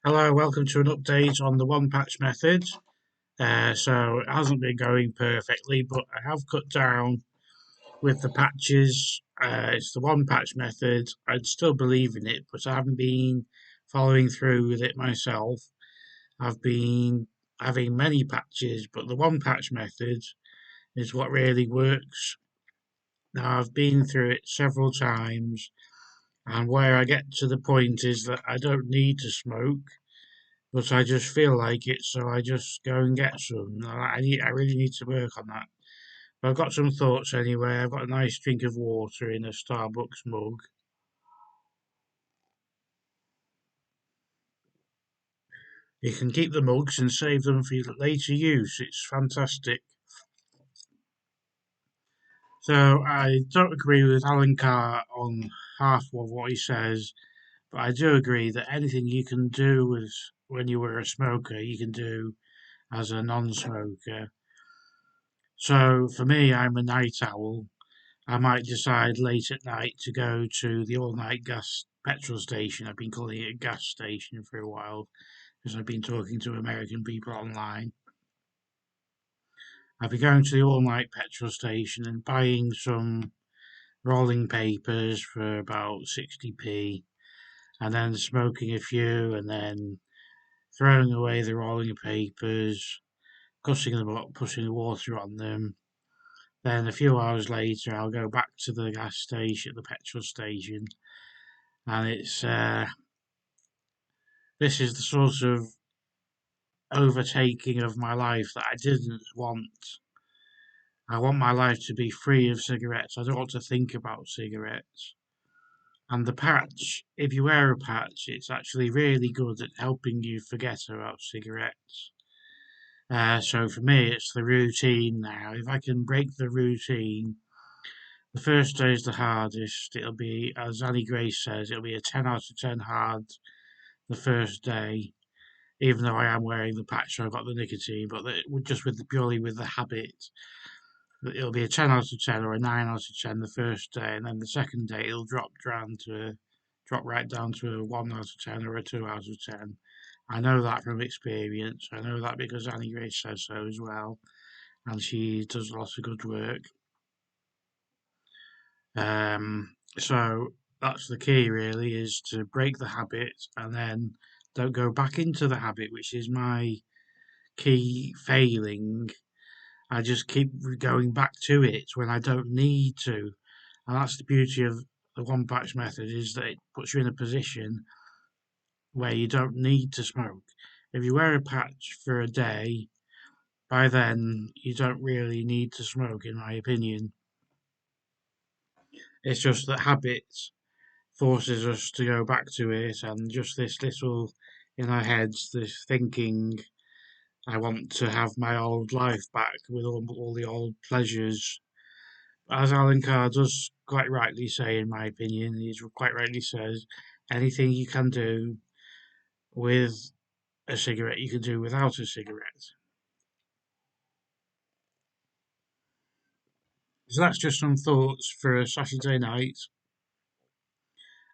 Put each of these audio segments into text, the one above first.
Hello, welcome to an update on the one patch method. So it hasn't been going perfectly, but I have cut down with the patches. It's the one patch method. I'd still believe in it, but I haven't been following through with it myself. I've been having many patches, but the one patch method is what really works. Now, I've been through it several times, and where I get to the point is that I don't need to smoke, but I just feel like it, so I just go and get some. I really need to work on that. But I've got some thoughts anyway. I've got a nice drink of water in a Starbucks mug. You can keep the mugs and save them for later use. It's fantastic. So I don't agree with Alan Carr on half of what he says, but I do agree that anything you can do with when you were a smoker, you can do as a non-smoker. So for me, I'm a night owl. I might decide late at night to go to the all night gas petrol station. I've been calling it a gas station for a while because I've been talking to American people online. I've been going to the all night petrol station and buying some rolling papers for about 60p and then smoking a few and then throwing away the rolling papers, cutting them up, putting the water on them. Then a few hours later, I'll go back to the gas station, the petrol station, and this is the sort of overtaking of my life that I didn't want. I want my life to be free of cigarettes. I don't want to think about cigarettes. And the patch, if you wear a patch, it's actually really good at helping you forget about cigarettes. So for me, it's the routine now. If I can break the routine, the first day is the hardest. It'll be, as Annie Grace says, it'll be a 10 out of 10 hard the first day, even though I am wearing the patch, so I've got the nicotine, but just with purely with the habit, it'll be a 10 out of 10 or a 9 out of 10 the first day, and then the second day it'll drop right down to a 1 out of 10 or a 2 out of 10. I know that from experience. I know that because Annie Grace says so as well, and she does lots of good work. So that's the key, really, is to break the habit and then don't go back into the habit, which is my key failing. I just keep going back to it when I don't need to. And that's the beauty of the one patch method is that it puts you in a position where you don't need to smoke. If you wear a patch for a day, by then you don't really need to smoke, in my opinion. It's just that habit forces us to go back to it, and just this little in our heads, this thinking, I want to have my old life back with all the old pleasures. As Alan Carr does quite rightly say, in my opinion, he quite rightly says, anything you can do with a cigarette, you can do without a cigarette. So that's just some thoughts for a Saturday night.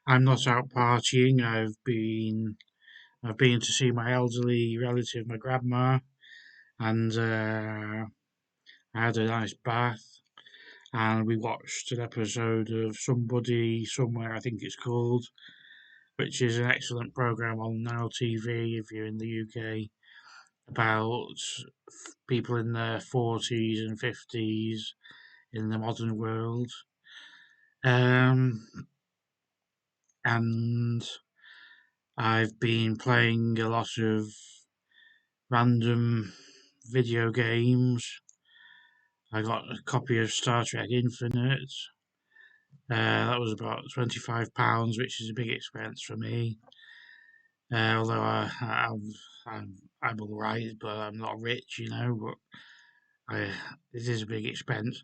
I'm not out partying. I've been to see my elderly relative, my grandma, and I had a nice bath. And we watched an episode of Somebody Somewhere, I think it's called, which is an excellent program on Now TV if you're in the UK, about people in their 40s and 50s in the modern world. Um, and I've been playing a lot of random video games. I got a copy of Star Trek Infinite. That was about £25, which is a big expense for me. Although I'm all right, but I'm not rich, you know. But it is a big expense,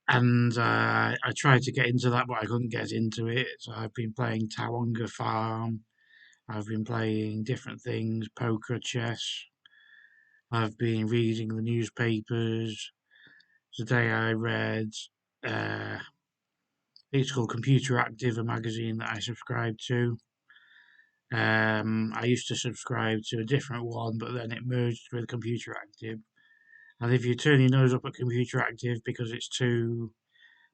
and I tried to get into that, but I couldn't get into it. So I've been playing Tawonga Farm. I've been playing different things, poker, chess. I've been reading the newspapers. Today I read, uh, I think it's called Computer Active, a magazine that I subscribe to. I used to subscribe to a different one, but then it merged with Computer Active. And if you turn your nose up at Computer Active because it's too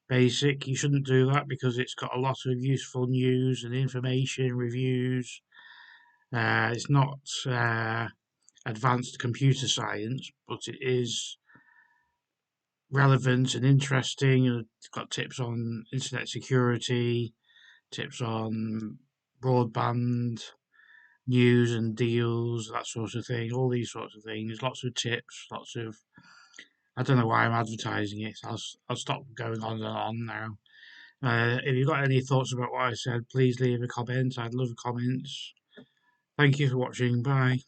basic, you shouldn't do that because it's got a lot of useful news and information, reviews. It's not advanced computer science, but it is relevant and interesting. It's got tips on internet security, tips on broadband, news and deals, that sort of thing, all these sorts of things, lots of tips, lots of. I don't know why I'm advertising it. I'll stop going on and on now. If you've got any thoughts about what I said, please leave a comment. I'd love comments. Thank you for watching. Bye.